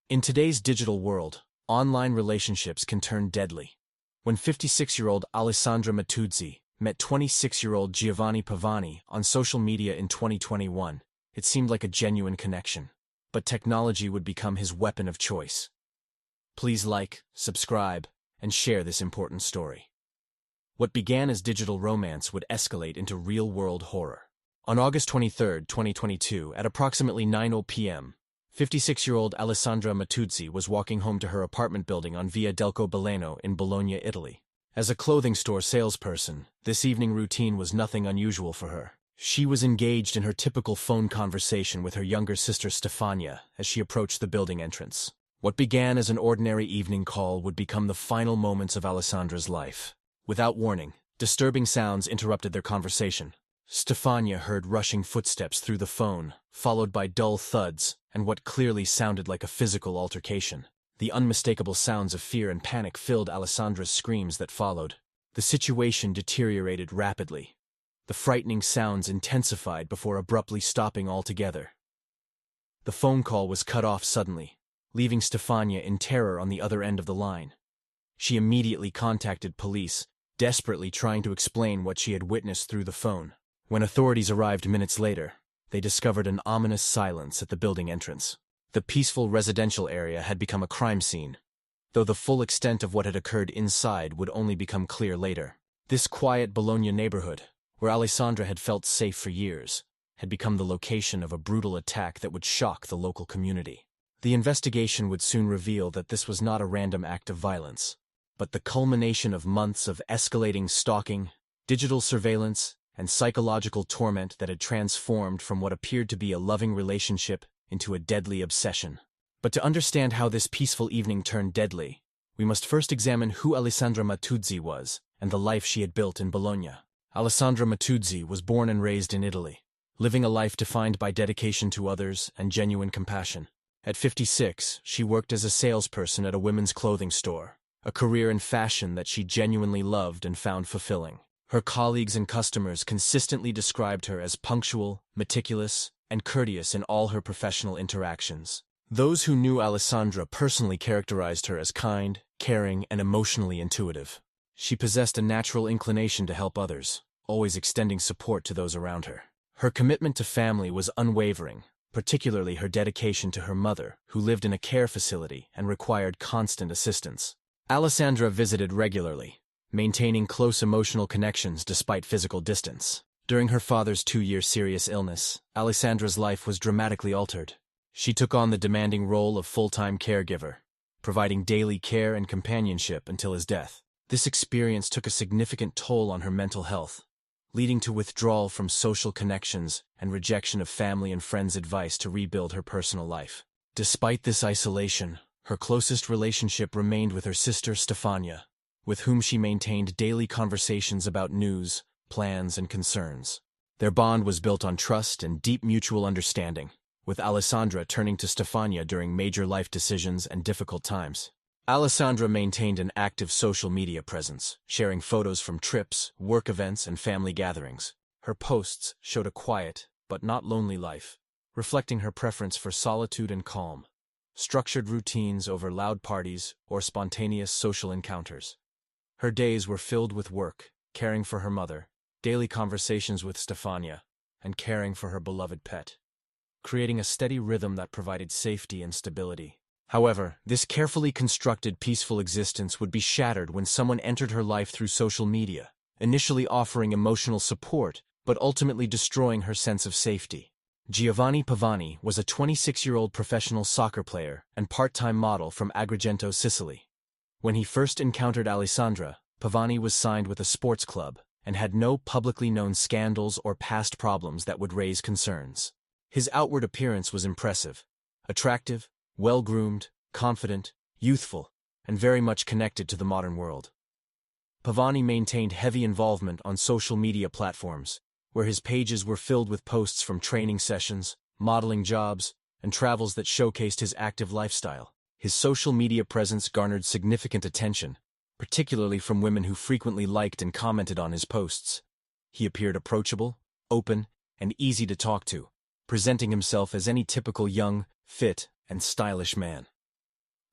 In today's digital world, online relationships can turn deadly. When 56-year-old Alessandra Matuzzi met 26-year-old Giovanni Pavani on social media in 2021, it seemed like a genuine connection. But technology would become his weapon of choice. Please like, subscribe, and share this important story. What began as digital romance would escalate into real-world horror. On August 23, 2022, at approximately 9:00 p.m., 56-year-old Alessandra Matuzzi was walking home to her apartment building on Via del Cobaleno in Bologna, Italy. As a clothing store salesperson, this evening routine was nothing unusual for her. She was engaged in her typical phone conversation with her younger sister Stefania as she approached the building entrance. What began as an ordinary evening call would become the final moments of Alessandra's life. Without warning, disturbing sounds interrupted their conversation. Stefania heard rushing footsteps through the phone, followed by dull thuds and what clearly sounded like a physical altercation. The unmistakable sounds of fear and panic filled Alessandra's screams that followed. The situation deteriorated rapidly. The frightening sounds intensified before abruptly stopping altogether. The phone call was cut off suddenly, leaving Stefania in terror on the other end of the line. She immediately contacted police, desperately trying to explain what she had witnessed through the phone. When authorities arrived minutes later, they discovered an ominous silence at the building entrance. The peaceful residential area had become a crime scene, though the full extent of what had occurred inside would only become clear later. This quiet Bologna neighborhood, where Alessandra had felt safe for years, had become the location of a brutal attack that would shock the local community. The investigation would soon reveal that this was not a random act of violence, but the culmination of months of escalating stalking, digital surveillance, and psychological torment that had transformed from what appeared to be a loving relationship into a deadly obsession. But to understand how this peaceful evening turned deadly, we must first examine who Alessandra Matuzzi was and the life she had built in Bologna. Alessandra Matuzzi was born and raised in Italy, living a life defined by dedication to others and genuine compassion. At 56, she worked as a salesperson at a women's clothing store, a career in fashion that she genuinely loved and found fulfilling. Her colleagues and customers consistently described her as punctual, meticulous, and courteous in all her professional interactions. Those who knew Alessandra personally characterized her as kind, caring, and emotionally intuitive. She possessed a natural inclination to help others, always extending support to those around her. Her commitment to family was unwavering, particularly her dedication to her mother, who lived in a care facility and required constant assistance. Alessandra visited regularly, maintaining close emotional connections despite physical distance. During her father's 2-year serious illness, Alessandra's life was dramatically altered. She took on the demanding role of full-time caregiver, providing daily care and companionship until his death. This experience took a significant toll on her mental health, leading to withdrawal from social connections and rejection of family and friends' advice to rebuild her personal life. Despite this isolation, her closest relationship remained with her sister Stefania, with whom she maintained daily conversations about news, plans, and concerns. Their bond was built on trust and deep mutual understanding, with Alessandra turning to Stefania during major life decisions and difficult times. Alessandra maintained an active social media presence, sharing photos from trips, work events, and family gatherings. Her posts showed a quiet, but not lonely life, reflecting her preference for solitude and calm, structured routines over loud parties or spontaneous social encounters. Her days were filled with work, caring for her mother, daily conversations with Stefania, and caring for her beloved pet, creating a steady rhythm that provided safety and stability. However, this carefully constructed peaceful existence would be shattered when someone entered her life through social media, initially offering emotional support, but ultimately destroying her sense of safety. Giovanni Pavani was a 26-year-old professional soccer player and part-time model from Agrigento, Sicily. When he first encountered Alessandra, Pavani was signed with a sports club and had no publicly known scandals or past problems that would raise concerns. His outward appearance was impressive, attractive, well-groomed, confident, youthful, and very much connected to the modern world. Pavani maintained heavy involvement on social media platforms, where his pages were filled with posts from training sessions, modeling jobs, and travels that showcased his active lifestyle. His social media presence garnered significant attention, particularly from women who frequently liked and commented on his posts. He appeared approachable, open, and easy to talk to, presenting himself as any typical young, fit, and stylish man.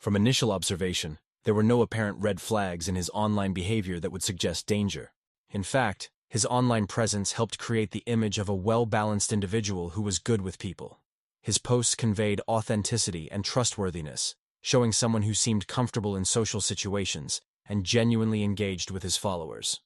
From initial observation, there were no apparent red flags in his online behavior that would suggest danger. In fact, his online presence helped create the image of a well-balanced individual who was good with people. His posts conveyed authenticity and trustworthiness, showing someone who seemed comfortable in social situations and genuinely engaged with his followers.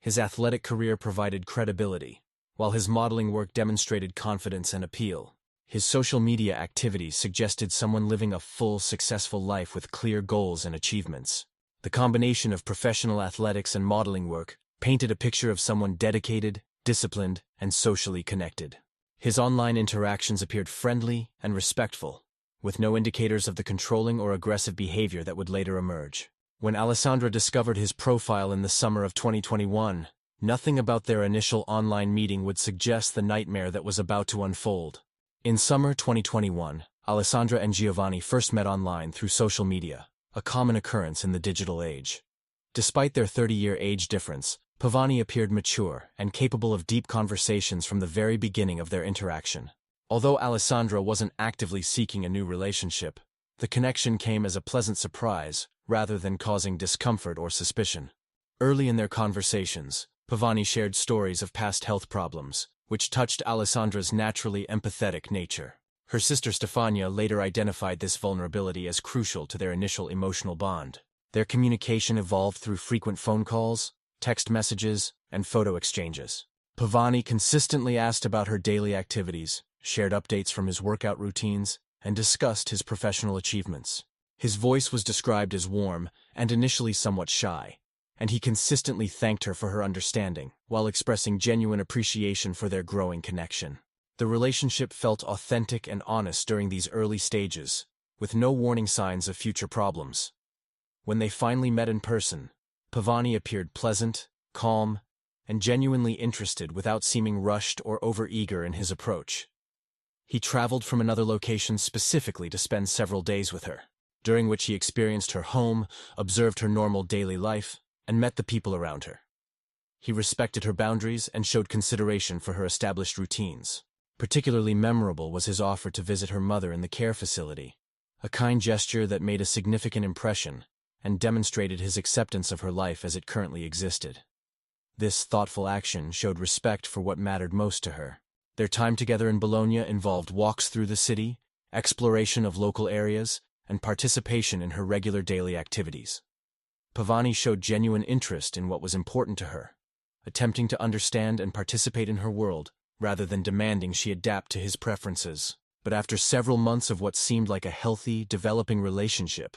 His athletic career provided credibility, while his modeling work demonstrated confidence and appeal. His social media activities suggested someone living a full, successful life with clear goals and achievements. The combination of professional athletics and modeling work painted a picture of someone dedicated, disciplined, and socially connected. His online interactions appeared friendly and respectful, with no indicators of the controlling or aggressive behavior that would later emerge. When Alessandra discovered his profile in the summer of 2021, nothing about their initial online meeting would suggest the nightmare that was about to unfold. In summer 2021, Alessandra and Giovanni first met online through social media, a common occurrence in the digital age. Despite their 30-year age difference, Pavani appeared mature and capable of deep conversations from the very beginning of their interaction. Although Alessandra wasn't actively seeking a new relationship, the connection came as a pleasant surprise rather than causing discomfort or suspicion. Early in their conversations, Pavani shared stories of past health problems, which touched Alessandra's naturally empathetic nature. Her sister Stefania later identified this vulnerability as crucial to their initial emotional bond. Their communication evolved through frequent phone calls, text messages, and photo exchanges. Pavani consistently asked about her daily activities, shared updates from his workout routines, and discussed his professional achievements. His voice was described as warm and initially somewhat shy, and he consistently thanked her for her understanding, while expressing genuine appreciation for their growing connection. The relationship felt authentic and honest during these early stages, with no warning signs of future problems. When they finally met in person, Pavani appeared pleasant, calm, and genuinely interested without seeming rushed or overeager in his approach. He traveled from another location specifically to spend several days with her, during which he experienced her home, observed her normal daily life, and met the people around her. He respected her boundaries and showed consideration for her established routines. Particularly memorable was his offer to visit her mother in the care facility, a kind gesture that made a significant impression and demonstrated his acceptance of her life as it currently existed. This thoughtful action showed respect for what mattered most to her. Their time together in Bologna involved walks through the city, exploration of local areas, and participation in her regular daily activities. Pavani showed genuine interest in what was important to her, attempting to understand and participate in her world, rather than demanding she adapt to his preferences. But after several months of what seemed like a healthy, developing relationship,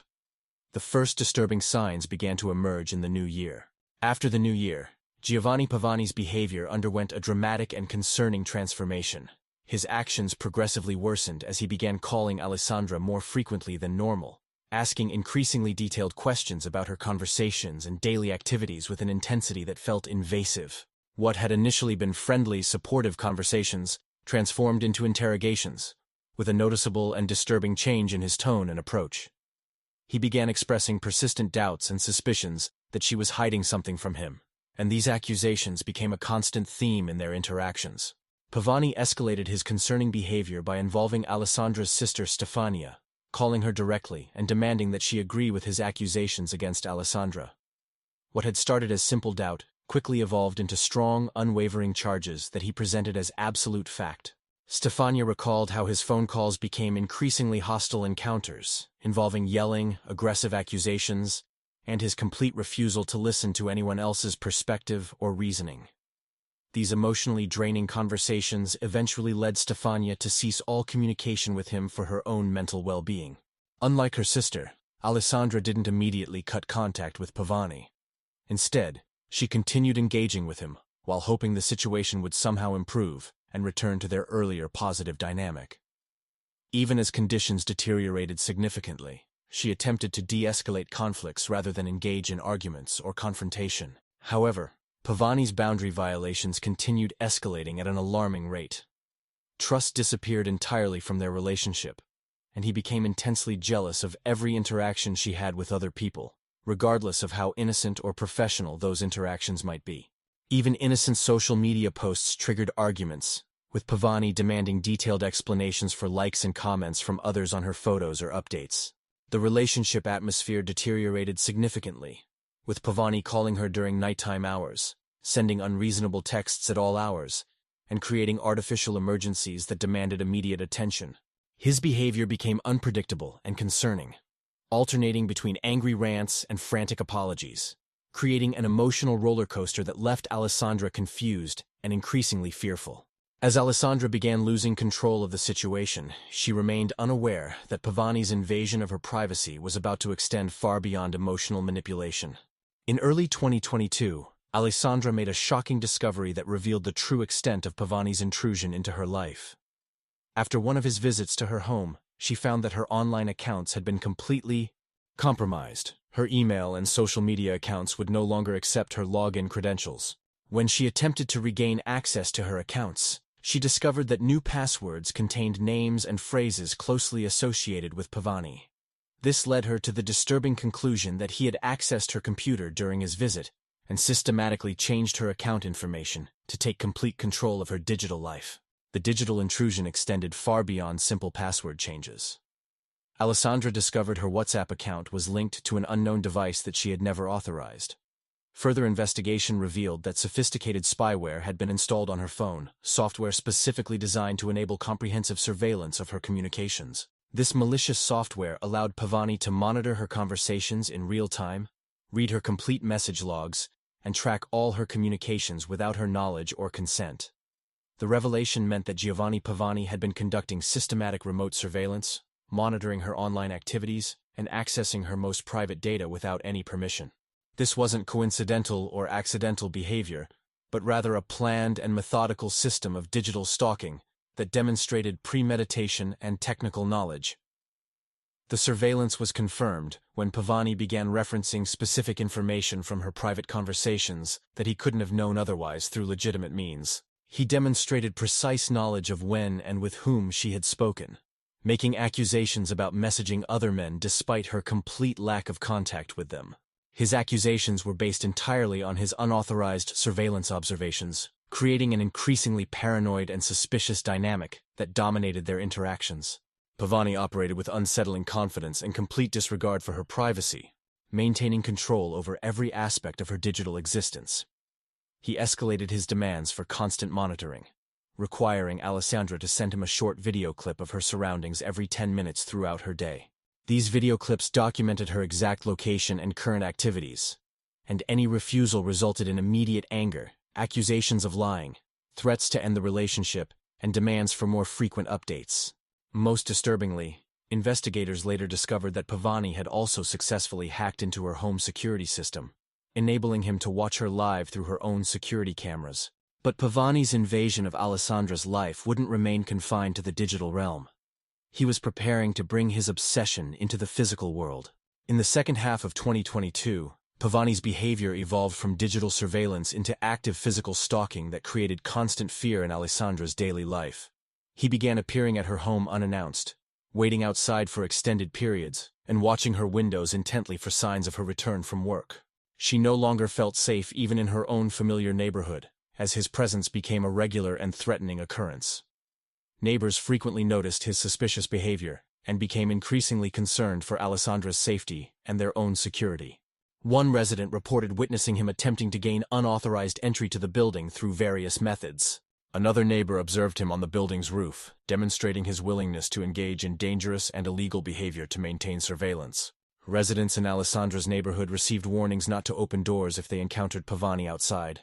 the first disturbing signs began to emerge in the new year. After the new year, Giovanni Pavani's behavior underwent a dramatic and concerning transformation. His actions progressively worsened as he began calling Alessandra more frequently than normal, asking increasingly detailed questions about her conversations and daily activities with an intensity that felt invasive. What had initially been friendly, supportive conversations transformed into interrogations, with a noticeable and disturbing change in his tone and approach. He began expressing persistent doubts and suspicions that she was hiding something from him, and these accusations became a constant theme in their interactions. Pavani escalated his concerning behavior by involving Alessandra's sister Stefania, calling her directly and demanding that she agree with his accusations against Alessandra. What had started as simple doubt quickly evolved into strong, unwavering charges that he presented as absolute fact. Stefania recalled how his phone calls became increasingly hostile encounters, involving yelling, aggressive accusations, and his complete refusal to listen to anyone else's perspective or reasoning. These emotionally draining conversations eventually led Stefania to cease all communication with him for her own mental well-being. Unlike her sister, Alessandra didn't immediately cut contact with Pavani. Instead, she continued engaging with him, while hoping the situation would somehow improve and return to their earlier positive dynamic. Even as conditions deteriorated significantly, she attempted to de-escalate conflicts rather than engage in arguments or confrontation. However, Pavani's boundary violations continued escalating at an alarming rate. Trust disappeared entirely from their relationship, and he became intensely jealous of every interaction she had with other people, regardless of how innocent or professional those interactions might be. Even innocent social media posts triggered arguments, with Pavani demanding detailed explanations for likes and comments from others on her photos or updates. The relationship atmosphere deteriorated significantly, with Pavani calling her during nighttime hours, sending unreasonable texts at all hours, and creating artificial emergencies that demanded immediate attention. His behavior became unpredictable and concerning, alternating between angry rants and frantic apologies, creating an emotional roller coaster that left Alessandra confused and increasingly fearful. As Alessandra began losing control of the situation, she remained unaware that Pavani's invasion of her privacy was about to extend far beyond emotional manipulation. In early 2022, Alessandra made a shocking discovery that revealed the true extent of Pavani's intrusion into her life. After one of his visits to her home, she found that her online accounts had been completely compromised. Her email and social media accounts would no longer accept her login credentials. When she attempted to regain access to her accounts, she discovered that new passwords contained names and phrases closely associated with Pavani. This led her to the disturbing conclusion that he had accessed her computer during his visit and systematically changed her account information to take complete control of her digital life. The digital intrusion extended far beyond simple password changes. Alessandra discovered her WhatsApp account was linked to an unknown device that she had never authorized. Further investigation revealed that sophisticated spyware had been installed on her phone, software specifically designed to enable comprehensive surveillance of her communications. This malicious software allowed Pavani to monitor her conversations in real time, read her complete message logs, and track all her communications without her knowledge or consent. The revelation meant that Giovanni Pavani had been conducting systematic remote surveillance, monitoring her online activities, and accessing her most private data without any permission. This wasn't coincidental or accidental behavior, but rather a planned and methodical system of digital stalking that demonstrated premeditation and technical knowledge. The surveillance was confirmed when Pavani began referencing specific information from her private conversations that he couldn't have known otherwise through legitimate means. He demonstrated precise knowledge of when and with whom she had spoken, making accusations about messaging other men despite her complete lack of contact with them. His accusations were based entirely on his unauthorized surveillance observations, creating an increasingly paranoid and suspicious dynamic that dominated their interactions. Pavani operated with unsettling confidence and complete disregard for her privacy, maintaining control over every aspect of her digital existence. He escalated his demands for constant monitoring, requiring Alessandra to send him a short video clip of her surroundings every 10 minutes throughout her day. These video clips documented her exact location and current activities, and any refusal resulted in immediate anger, accusations of lying, threats to end the relationship, and demands for more frequent updates. Most disturbingly, investigators later discovered that Pavani had also successfully hacked into her home security system, enabling him to watch her live through her own security cameras. But Pavani's invasion of Alessandra's life wouldn't remain confined to the digital realm. He was preparing to bring his obsession into the physical world. In the second half of 2022, Pavani's behavior evolved from digital surveillance into active physical stalking that created constant fear in Alessandra's daily life. He began appearing at her home unannounced, waiting outside for extended periods, and watching her windows intently for signs of her return from work. She no longer felt safe even in her own familiar neighborhood, as his presence became a regular and threatening occurrence. Neighbors frequently noticed his suspicious behavior and became increasingly concerned for Alessandra's safety and their own security. One resident reported witnessing him attempting to gain unauthorized entry to the building through various methods. Another neighbor observed him on the building's roof, demonstrating his willingness to engage in dangerous and illegal behavior to maintain surveillance. Residents in Alessandra's neighborhood received warnings not to open doors if they encountered Pavani outside,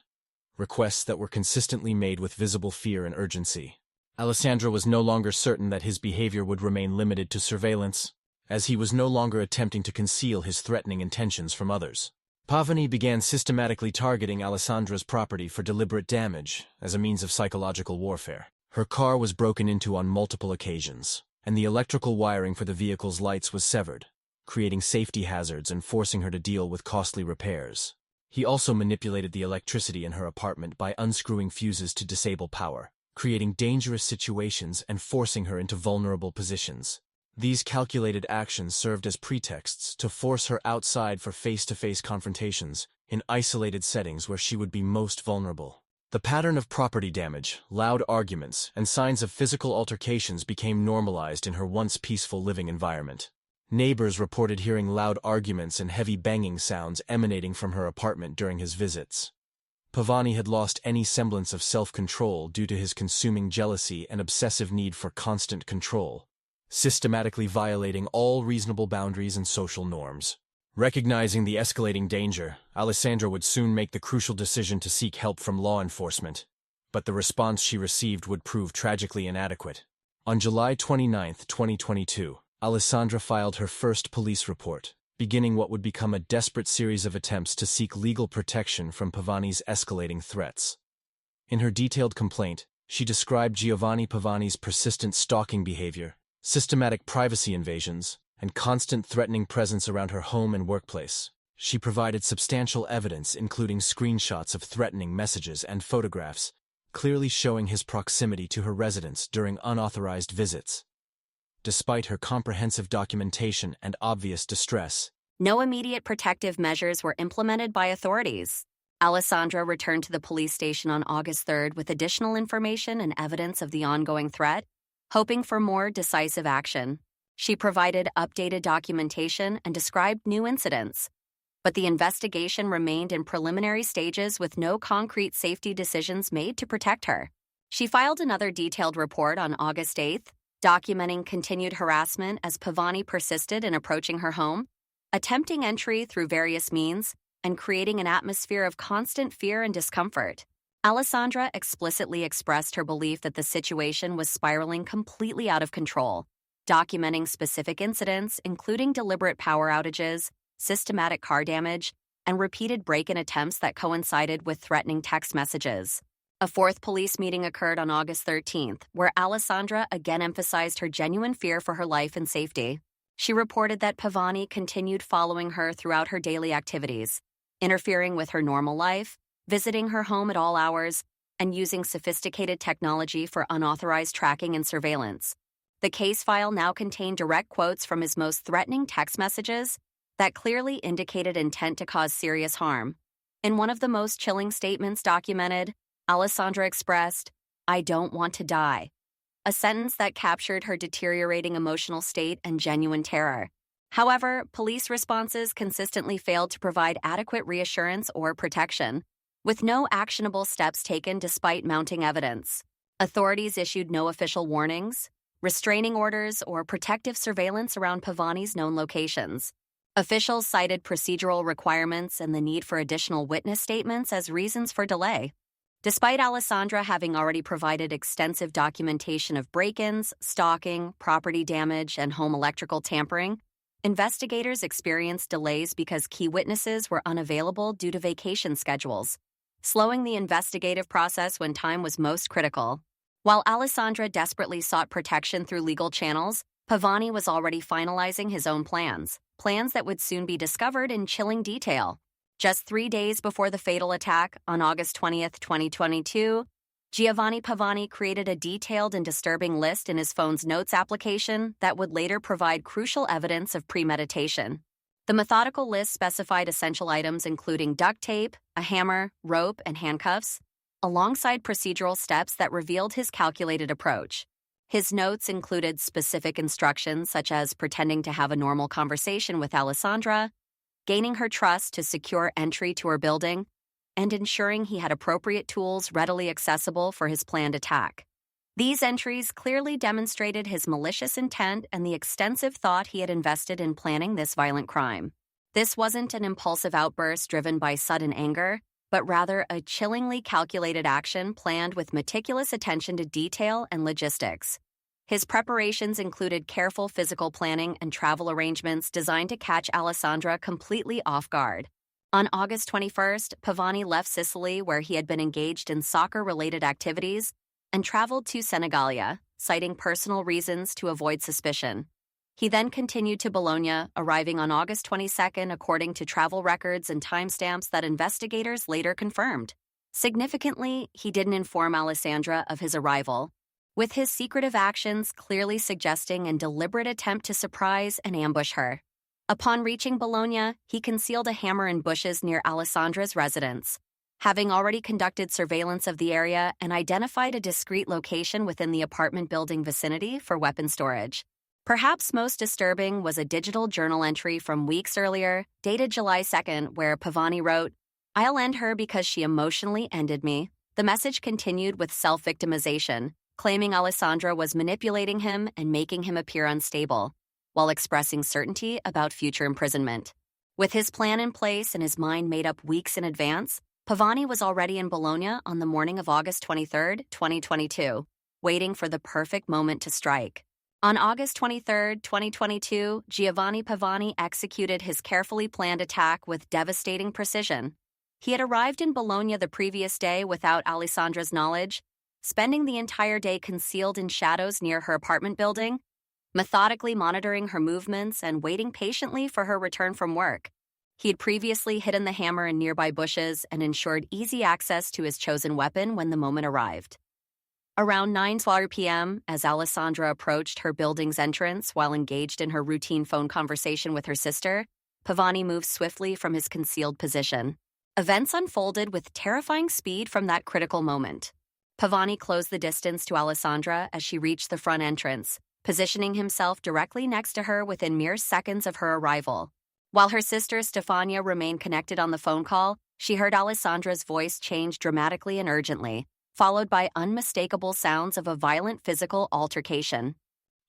requests that were consistently made with visible fear and urgency. Alessandra was no longer certain that his behavior would remain limited to surveillance, as he was no longer attempting to conceal his threatening intentions from others. Pavani began systematically targeting Alessandra's property for deliberate damage as a means of psychological warfare. Her car was broken into on multiple occasions, and the electrical wiring for the vehicle's lights was severed, creating safety hazards and forcing her to deal with costly repairs. He also manipulated the electricity in her apartment by unscrewing fuses to disable power, creating dangerous situations and forcing her into vulnerable positions. These calculated actions served as pretexts to force her outside for face-to-face confrontations in isolated settings where she would be most vulnerable. The pattern of property damage, loud arguments, and signs of physical altercations became normalized in her once peaceful living environment. Neighbors reported hearing loud arguments and heavy banging sounds emanating from her apartment during his visits. Pavani had lost any semblance of self-control due to his consuming jealousy and obsessive need for constant control, systematically violating all reasonable boundaries and social norms. Recognizing the escalating danger, Alessandra would soon make the crucial decision to seek help from law enforcement, but the response she received would prove tragically inadequate. On July 29, 2022, Alessandra filed her first police report, beginning what would become a desperate series of attempts to seek legal protection from Pavani's escalating threats. In her detailed complaint, she described Giovanni Pavani's persistent stalking behavior, systematic privacy invasions, and constant threatening presence around her home and workplace. She provided substantial evidence, including screenshots of threatening messages and photographs, clearly showing his proximity to her residence during unauthorized visits. Despite her comprehensive documentation and obvious distress, no immediate protective measures were implemented by authorities. Alessandra returned to the police station on August 3rd with additional information and evidence of the ongoing threat, hoping for more decisive action. She provided updated documentation and described new incidents, but the investigation remained in preliminary stages with no concrete safety decisions made to protect her. She filed another detailed report on August 8th, documenting continued harassment as Pavani persisted in approaching her home, attempting entry through various means, and creating an atmosphere of constant fear and discomfort. Alessandra explicitly expressed her belief that the situation was spiraling completely out of control, documenting specific incidents, including deliberate power outages, systematic car damage, and repeated break-in attempts that coincided with threatening text messages. A fourth police meeting occurred on August 13th, where Alessandra again emphasized her genuine fear for her life and safety. She reported that Pavani continued following her throughout her daily activities, interfering with her normal life, visiting her home at all hours, and using sophisticated technology for unauthorized tracking and surveillance. The case file now contained direct quotes from his most threatening text messages that clearly indicated intent to cause serious harm. In one of the most chilling statements documented, Alessandra expressed, "I don't want to die," a sentence that captured her deteriorating emotional state and genuine terror. However, police responses consistently failed to provide adequate reassurance or protection, with no actionable steps taken despite mounting evidence. Authorities issued no official warnings, restraining orders, or protective surveillance around Pavani's known locations. Officials cited procedural requirements and the need for additional witness statements as reasons for delay. Despite Alessandra having already provided extensive documentation of break-ins, stalking, property damage, and home electrical tampering, investigators experienced delays because key witnesses were unavailable due to vacation schedules, slowing the investigative process when time was most critical. While Alessandra desperately sought protection through legal channels, Pavani was already finalizing his own plans that would soon be discovered in chilling detail. Just 3 days before the fatal attack, on August 20th, 2022, Giovanni Pavani created a detailed and disturbing list in his phone's notes application that would later provide crucial evidence of premeditation. The methodical list specified essential items including duct tape, a hammer, rope, and handcuffs, alongside procedural steps that revealed his calculated approach. His notes included specific instructions such as pretending to have a normal conversation with Alessandra, gaining her trust to secure entry to her building, and ensuring he had appropriate tools readily accessible for his planned attack. These entries clearly demonstrated his malicious intent and the extensive thought he had invested in planning this violent crime. This wasn't an impulsive outburst driven by sudden anger, but rather a chillingly calculated action planned with meticulous attention to detail and logistics. His preparations included careful physical planning and travel arrangements designed to catch Alessandra completely off guard. On August 21st, Pavani left Sicily, where he had been engaged in soccer-related activities, and traveled to Senegalia, citing personal reasons to avoid suspicion. He then continued to Bologna, arriving on August 22nd according to travel records and timestamps that investigators later confirmed. Significantly, he didn't inform Alessandra of his arrival, with his secretive actions clearly suggesting a deliberate attempt to surprise and ambush her. Upon reaching Bologna, he concealed a hammer in bushes near Alessandra's residence, having already conducted surveillance of the area and identified a discreet location within the apartment building vicinity for weapon storage. Perhaps most disturbing was a digital journal entry from weeks earlier, dated July 2nd, where Pavani wrote, "I'll end her because she emotionally ended me." The message continued with self-victimization, claiming Alessandra was manipulating him and making him appear unstable, while expressing certainty about future imprisonment. With his plan in place and his mind made up weeks in advance, Pavani was already in Bologna on the morning of August 23, 2022, waiting for the perfect moment to strike. On August 23, 2022, Giovanni Pavani executed his carefully planned attack with devastating precision. He had arrived in Bologna the previous day without Alessandra's knowledge, spending the entire day concealed in shadows near her apartment building, methodically monitoring her movements and waiting patiently for her return from work. He had previously hidden the hammer in nearby bushes and ensured easy access to his chosen weapon when the moment arrived. Around 9:12 p.m., as Alessandra approached her building's entrance while engaged in her routine phone conversation with her sister, Pavani moved swiftly from his concealed position. Events unfolded with terrifying speed from that critical moment. Pavani closed the distance to Alessandra as she reached the front entrance, positioning himself directly next to her within mere seconds of her arrival. While her sister Stefania remained connected on the phone call, she heard Alessandra's voice change dramatically and urgently, followed by unmistakable sounds of a violent physical altercation.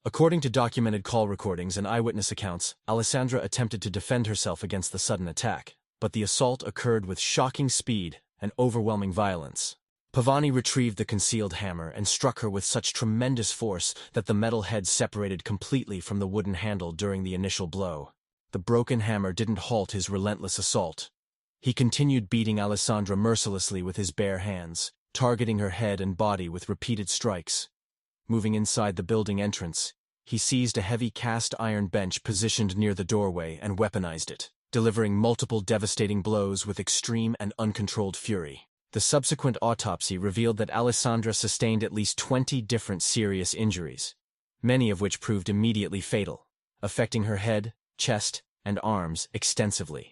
According to documented call recordings and eyewitness accounts, Alessandra attempted to defend herself against the sudden attack, but the assault occurred with shocking speed and overwhelming violence. Pavani retrieved the concealed hammer and struck her with such tremendous force that the metal head separated completely from the wooden handle during the initial blow. The broken hammer didn't halt his relentless assault. He continued beating Alessandra mercilessly with his bare hands, targeting her head and body with repeated strikes. Moving inside the building entrance, he seized a heavy cast-iron bench positioned near the doorway and weaponized it, delivering multiple devastating blows with extreme and uncontrolled fury. The subsequent autopsy revealed that Alessandra sustained at least 20 different serious injuries, many of which proved immediately fatal, affecting her head, chest, and arms extensively.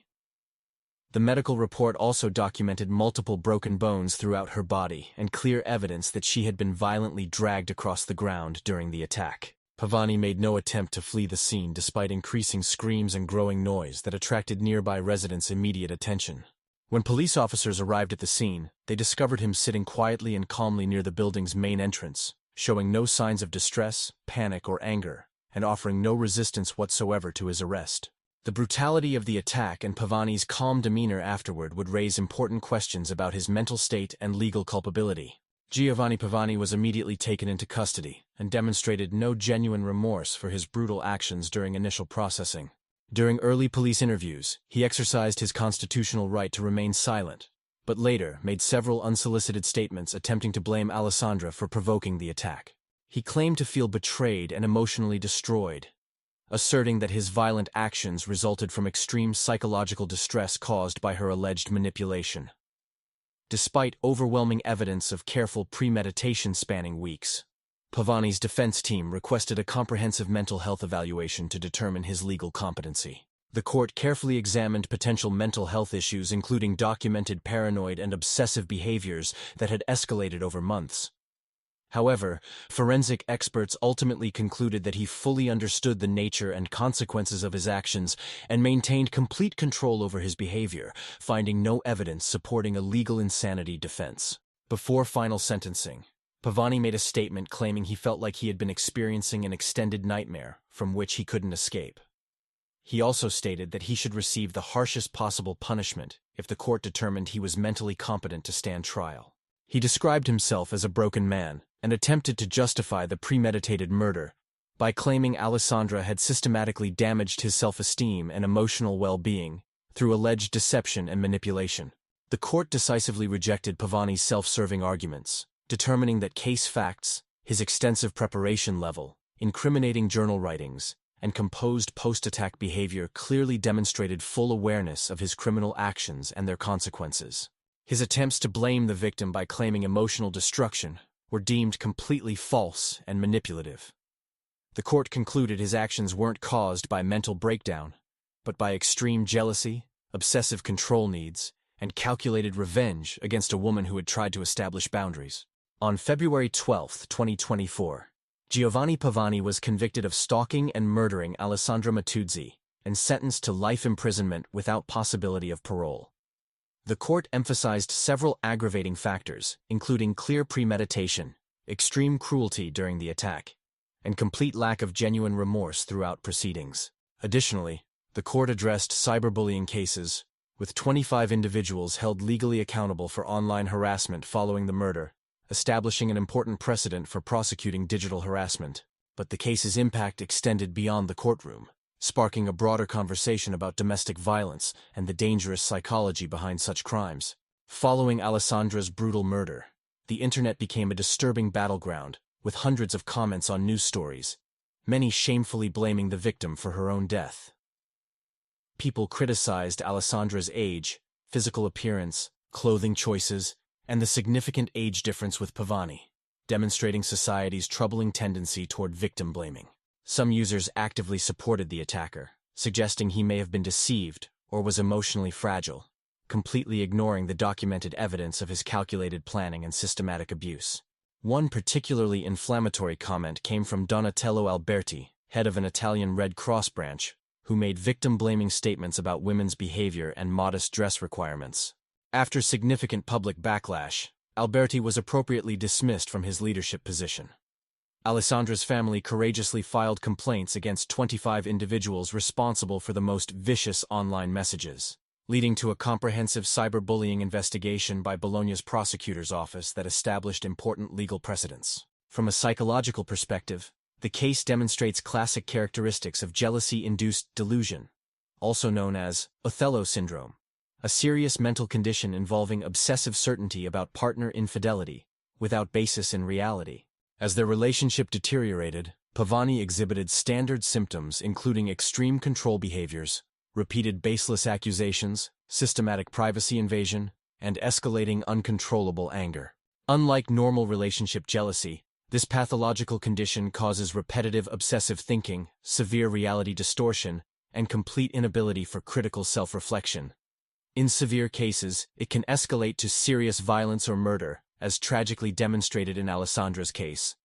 The medical report also documented multiple broken bones throughout her body and clear evidence that she had been violently dragged across the ground during the attack. Pavani made no attempt to flee the scene despite increasing screams and growing noise that attracted nearby residents' immediate attention. When police officers arrived at the scene, they discovered him sitting quietly and calmly near the building's main entrance, showing no signs of distress, panic, or anger, and offering no resistance whatsoever to his arrest. The brutality of the attack and Pavani's calm demeanor afterward would raise important questions about his mental state and legal culpability. Giovanni Pavani was immediately taken into custody and demonstrated no genuine remorse for his brutal actions during initial processing. During early police interviews, he exercised his constitutional right to remain silent, but later made several unsolicited statements attempting to blame Alessandra for provoking the attack. He claimed to feel betrayed and emotionally destroyed, asserting that his violent actions resulted from extreme psychological distress caused by her alleged manipulation. Despite overwhelming evidence of careful premeditation spanning weeks, Pavani's defense team requested a comprehensive mental health evaluation to determine his legal competency. The court carefully examined potential mental health issues including documented paranoid and obsessive behaviors that had escalated over months. However, forensic experts ultimately concluded that he fully understood the nature and consequences of his actions and maintained complete control over his behavior, finding no evidence supporting a legal insanity defense. Before final sentencing, Pavani made a statement claiming he felt like he had been experiencing an extended nightmare from which he couldn't escape. He also stated that he should receive the harshest possible punishment if the court determined he was mentally competent to stand trial. He described himself as a broken man and attempted to justify the premeditated murder by claiming Alessandra had systematically damaged his self-esteem and emotional well-being through alleged deception and manipulation. The court decisively rejected Pavani's self-serving arguments, determining that case facts, his extensive preparation level, incriminating journal writings, and composed post-attack behavior clearly demonstrated full awareness of his criminal actions and their consequences. His attempts to blame the victim by claiming emotional destruction were deemed completely false and manipulative. The court concluded his actions weren't caused by mental breakdown, but by extreme jealousy, obsessive control needs, and calculated revenge against a woman who had tried to establish boundaries. On February 12, 2024, Giovanni Pavani was convicted of stalking and murdering Alessandra Matuzzi and sentenced to life imprisonment without possibility of parole. The court emphasized several aggravating factors, including clear premeditation, extreme cruelty during the attack, and complete lack of genuine remorse throughout proceedings. Additionally, the court addressed cyberbullying cases, with 25 individuals held legally accountable for online harassment following the murder, establishing an important precedent for prosecuting digital harassment. But the case's impact extended beyond the courtroom, sparking a broader conversation about domestic violence and the dangerous psychology behind such crimes. Following Alessandra's brutal murder, the internet became a disturbing battleground, with hundreds of comments on news stories, many shamefully blaming the victim for her own death. People criticized Alessandra's age, physical appearance, clothing choices, and the significant age difference with Pavani, demonstrating society's troubling tendency toward victim blaming. Some users actively supported the attacker, suggesting he may have been deceived or was emotionally fragile, completely ignoring the documented evidence of his calculated planning and systematic abuse. One particularly inflammatory comment came from Donatello Alberti, head of an Italian Red Cross branch, who made victim-blaming statements about women's behavior and modest dress requirements. After significant public backlash, Alberti was appropriately dismissed from his leadership position. Alessandra's family courageously filed complaints against 25 individuals responsible for the most vicious online messages, leading to a comprehensive cyberbullying investigation by Bologna's prosecutor's office that established important legal precedents. From a psychological perspective, the case demonstrates classic characteristics of jealousy-induced delusion, also known as Othello syndrome, a serious mental condition involving obsessive certainty about partner infidelity, without basis in reality. As their relationship deteriorated, Pavani exhibited standard symptoms including extreme control behaviors, repeated baseless accusations, systematic privacy invasion, and escalating uncontrollable anger. Unlike normal relationship jealousy, this pathological condition causes repetitive obsessive thinking, severe reality distortion, and complete inability for critical self-reflection. In severe cases, it can escalate to serious violence or murder, as tragically demonstrated in Alessandra's case.